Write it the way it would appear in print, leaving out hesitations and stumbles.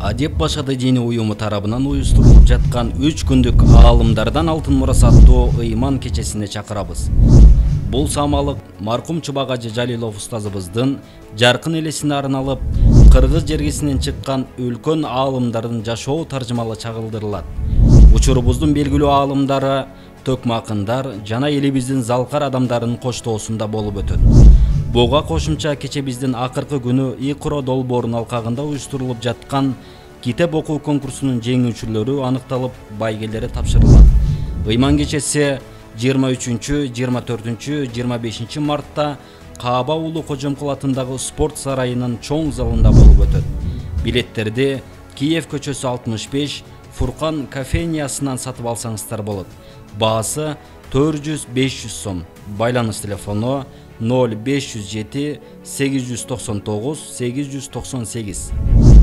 Адеп Башады Дини уюму тарабынан уюштурулуп жаткан 3 күндүк аалымдардан алтын мурас аттуу ыйман кечесине чакырабыз. Бул самалык маркум Чубагажы Жалилов устазыбыздын жаркын элесине арналып, кыргыз жергесинен чыккан үлкөн аалымдардын жашоо таржымалы чагылдырылат. Учурубуздун белгилүү аалымдары, төкмакындар жана элибиздин залкар адамдарынын коштоосунда болуп өтөт. Буга кошумча кече биздин акыркы күнү Икро долбоорунун алкагында уюштурулуп жаткан китеп окуу конкурсунун жеңүүчүлөрү аныкталып, байгелери тапшырылат. Ыйман кечеси 23, 24, 25 мартта Кааба Улуу Кожомкул атындагы спорт сарайынын чоң залында болуп өтөт. Билеттерди Киев көчөсү 65 Фуркан кафениясынан сатып алсаңыздар болот. Баасы 400-500 сом. Байланыш телефону 0507 899 898.